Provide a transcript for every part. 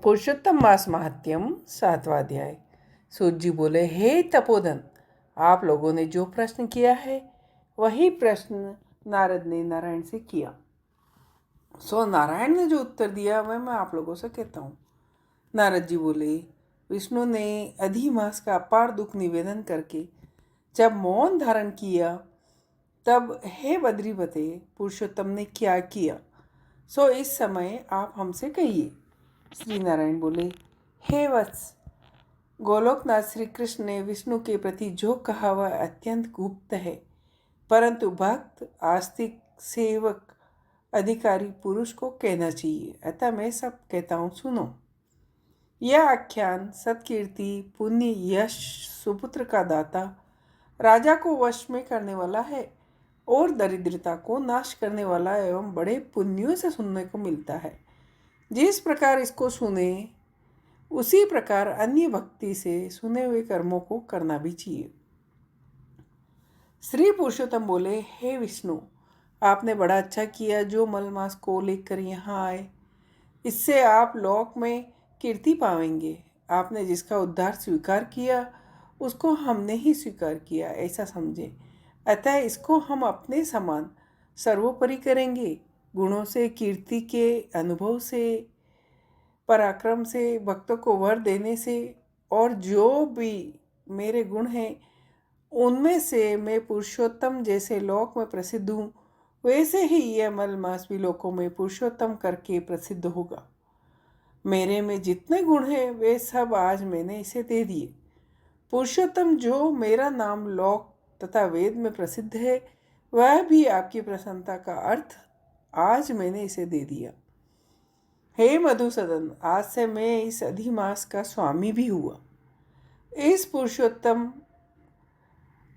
पुरुषोत्तम मास महात्म्यम 7वां अध्याय। सूत जी बोले, हे तपोधन, आप लोगों ने जो प्रश्न किया है वही प्रश्न नारद ने नारायण से किया। सो नारायण ने जो उत्तर दिया वह मैं आप लोगों से कहता हूँ। नारद जी बोले, विष्णु ने अधिमास का अपार दुख निवेदन करके जब मौन धारण किया तब हे बद्रीपते, पुरुषोत्तम ने क्या किया, सो इस समय आप हमसे कहिए। श्री नारायण बोले, हे वत्स, गोलोकनाथ श्री कृष्ण ने विष्णु के प्रति जो कहा वह अत्यंत गुप्त है, परंतु भक्त, आस्तिक, सेवक, अधिकारी पुरुष को कहना चाहिए, अतः मैं सब कहता हूँ, सुनो। यह आख्यान सत्कीर्ति, पुण्य, यश, सुपुत्र का दाता, राजा को वश में करने वाला है और दरिद्रता को नाश करने वाला एवं बड़े पुण्यों से सुनने को मिलता है। जिस प्रकार इसको सुने उसी प्रकार अन्य भक्ति से सुने हुए कर्मों को करना भी चाहिए। श्री पुरुषोत्तम बोले, हे विष्णु, आपने बड़ा अच्छा किया जो मलमास को लेकर यहाँ आए। इससे आप लोक में कीर्ति पावेंगे। आपने जिसका उद्धार स्वीकार किया उसको हमने ही स्वीकार किया, ऐसा समझे। अतः इसको हम अपने समान सर्वोपरि करेंगे। गुणों से, कीर्ति के अनुभव से, पराक्रम से, भक्तों को वर देने से और जो भी मेरे गुण हैं उनमें से मैं पुरुषोत्तम जैसे लोक में प्रसिद्ध हूँ, वैसे ही यह मलमास भी लोकों में पुरुषोत्तम करके प्रसिद्ध होगा। मेरे में जितने गुण हैं वे सब आज मैंने इसे दे दिए। पुरुषोत्तम जो मेरा नाम लोक तथा वेद में प्रसिद्ध है, वह भी आपकी प्रसन्नता का अर्थ आज मैंने इसे दे दिया। हे मधुसूदन, आज से मैं इस अधिमास का स्वामी भी हुआ। इस पुरुषोत्तम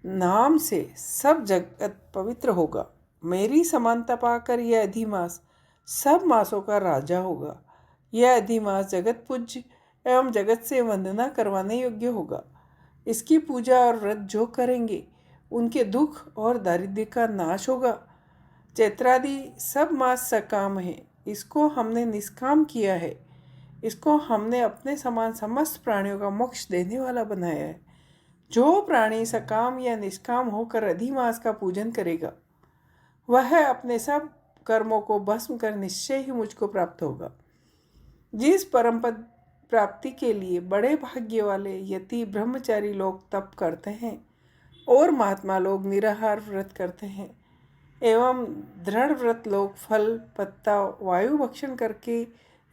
नाम से सब जगत पवित्र होगा। मेरी समानता पाकर यह अधिमास सब मासों का राजा होगा। यह अधिमास जगत पूज्य एवं जगत से वंदना करवाने योग्य होगा। इसकी पूजा और व्रत जो करेंगे उनके दुख और दारिद्र्य का नाश होगा। चैत्रादि सब मास सकाम हैं, इसको हमने निष्काम किया है। इसको हमने अपने समान समस्त प्राणियों का मोक्ष देने वाला बनाया है। जो प्राणी सकाम या निष्काम होकर अधिमास का पूजन करेगा वह अपने सब कर्मों को भस्म कर निश्चय ही मुझको प्राप्त होगा। जिस परम पद प्राप्ति के लिए बड़े भाग्य वाले यति ब्रह्मचारी लोग तप करते हैं और महात्मा लोग निराहार व्रत करते हैं एवं दृढ़ व्रत लोग फल, पत्ता, वायु भक्षण करके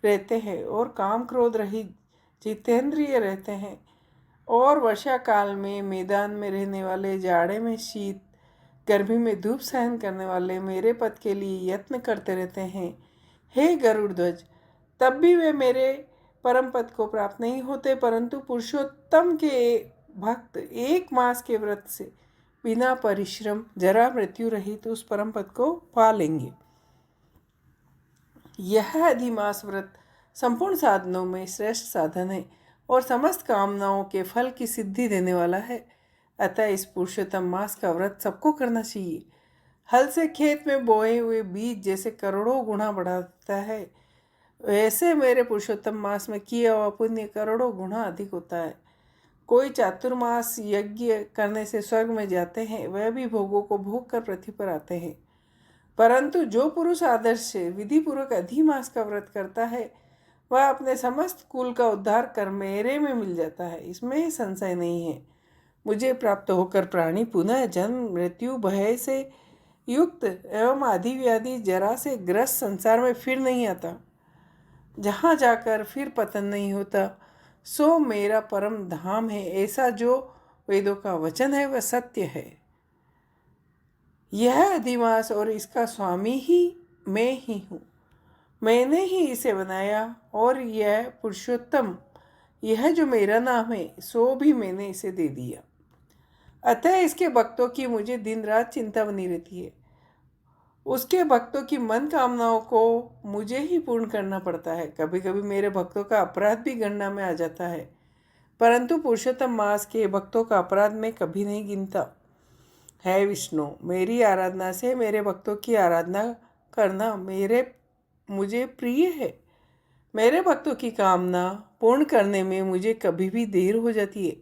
रहते हैं और काम क्रोध रहित जितेंद्रिय रहते हैं और वर्षा काल में मैदान में रहने वाले, जाड़े में शीत, गर्मी में धूप सहन करने वाले मेरे पद के लिए यत्न करते रहते हैं। हे गरुड़ ध्वज, तब भी वे मेरे परम पद को प्राप्त नहीं होते, परंतु पुरुषोत्तम के भक्त एक मास के व्रत से बिना परिश्रम, जरा मृत्यु रहित उस परम पद को पा लेंगे। यह अधिमास व्रत संपूर्ण साधनों में श्रेष्ठ साधन है और समस्त कामनाओं के फल की सिद्धि देने वाला है। अतः इस पुरुषोत्तम मास का व्रत सबको करना चाहिए। हल से खेत में बोए हुए बीज जैसे करोड़ों गुना बढ़ाता है, वैसे मेरे पुरुषोत्तम मास में किया हुआ पुण्य करोड़ों गुना अधिक होता है। कोई चातुर्मास यज्ञ करने से स्वर्ग में जाते हैं, वह भी भोगों को भोग कर पृथ्वी पर आते हैं, परंतु जो पुरुष आदर्श से विधिपूर्वक अधिमास का व्रत करता है वह अपने समस्त कुल का उद्धार कर मेरे में मिल जाता है, इसमें संशय नहीं है। मुझे प्राप्त होकर प्राणी पुनः जन्म, मृत्यु, भय से युक्त एवं आदि व्याधि, जरा से ग्रस्त संसार में फिर नहीं आता, जहाँ जाकर फिर पतन नहीं होता, सो मेरा परम धाम है। ऐसा जो वेदों का वचन है वह सत्य है। यह अधिमास और इसका स्वामी ही मैं ही हूँ। मैंने ही इसे बनाया और यह पुरुषोत्तम, यह जो मेरा नाम है, सो भी मैंने इसे दे दिया। अतः इसके भक्तों की मुझे दिन रात चिंता बनी रहती है। उसके भक्तों की मन कामनाओं को मुझे ही पूर्ण करना पड़ता है। कभी कभी मेरे भक्तों का अपराध भी गणना में आ जाता है, परंतु पुरुषोत्तम मास के भक्तों का अपराध मैं कभी नहीं गिनता। है विष्णु, मेरी आराधना से मेरे भक्तों की आराधना करना मुझे प्रिय है। मेरे भक्तों की कामना पूर्ण करने में मुझे कभी भी देर हो जाती है,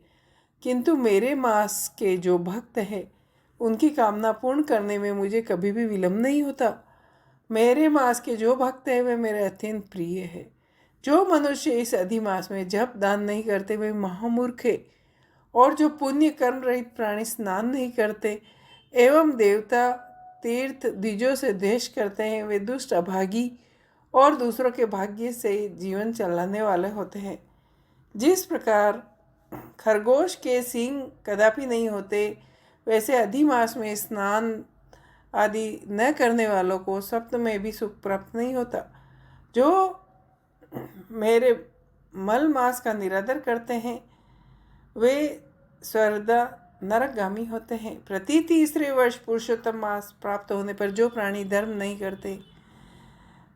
किंतु मेरे मास के जो भक्त हैं उनकी कामना पूर्ण करने में मुझे कभी भी विलम्ब नहीं होता। मेरे मास के जो भक्त हैं वे मेरे अत्यंत प्रिय है। जो मनुष्य इस अधिमास में जप दान नहीं करते वे महामूर्ख है, और जो पुण्य कर्म रहित प्राणी स्नान नहीं करते एवं देवता तीर्थ द्विजों से द्वेष करते हैं वे दुष्ट अभागी और दूसरों के भाग्य से जीवन चलाने वाले होते हैं। जिस प्रकार खरगोश के सींग कदापि नहीं होते, वैसे अधिमास में स्नान आदि न करने वालों को सप्त में भी सुख प्राप्त नहीं होता। जो मेरे मल मास का निरादर करते हैं वे स्वर्दा नरकगामी होते हैं। प्रति तीसरे वर्ष पुरुषोत्तम मास प्राप्त होने पर जो प्राणी धर्म नहीं करते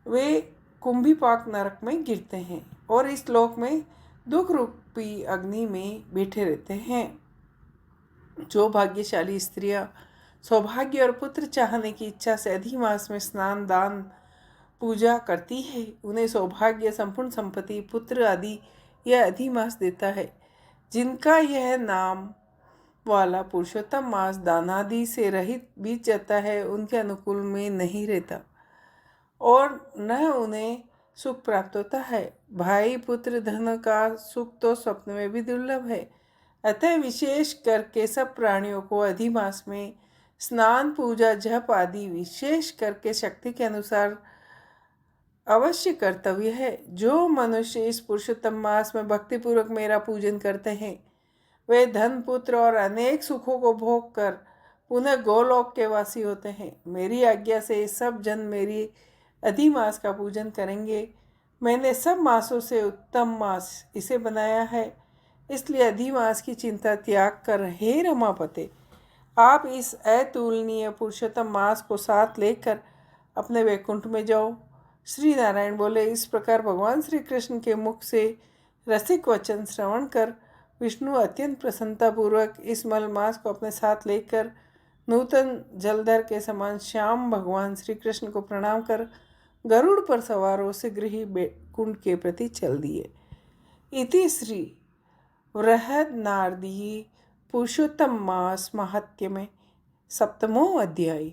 वे कुंभीपाक नरक में गिरते हैं और इस लोक में दुख रूपी अग्नि में बैठे रहते हैं। जो भाग्यशाली स्त्रियां सौभाग्य और पुत्र चाहने की इच्छा से अधिमास में स्नान दान पूजा करती है उन्हें सौभाग्य संपूर्ण संपत्ति पुत्र आदि यह अधिमास देता है। जिनका यह नाम वाला पुरुषोत्तम मास दानादि से रहित बीत जाता है उनके अनुकूल में नहीं रहता और न उन्हें सुख प्राप्त होता है। भाई पुत्र धन का सुख तो स्वप्न में भी दुर्लभ है। अतः विशेष करके सब प्राणियों को अधिमास में स्नान पूजा जप आदि विशेष करके शक्ति के अनुसार अवश्य कर्तव्य है। जो मनुष्य इस पुरुषोत्तम मास में भक्तिपूर्वक मेरा पूजन करते हैं वे धन पुत्र और अनेक सुखों को भोग कर पुनः गोलोक के वासी होते हैं। मेरी आज्ञा से सब जन मेरी अधिमास का पूजन करेंगे। मैंने सब मासों से उत्तम मास इसे बनाया है, इसलिए अधिमास की चिंता त्याग कर हे रमापते आप इस अतुलनीय पुरुषोत्तम मास को साथ लेकर अपने वैकुंठ में जाओ। श्री नारायण बोले। इस प्रकार भगवान श्री कृष्ण के मुख से रसिक वचन श्रवण कर विष्णु अत्यंत प्रसन्नतापूर्वक इस मलमास को अपने साथ लेकर नूतन जलधर के समान श्याम भगवान श्री कृष्ण को प्रणाम कर गरुड़ पर सवार हो शीघ्र कुंड के प्रति चल दिए। इति श्री बृहन्नारदीय पुरुषोत्तम मास महात्म्य में 7वां अध्याय।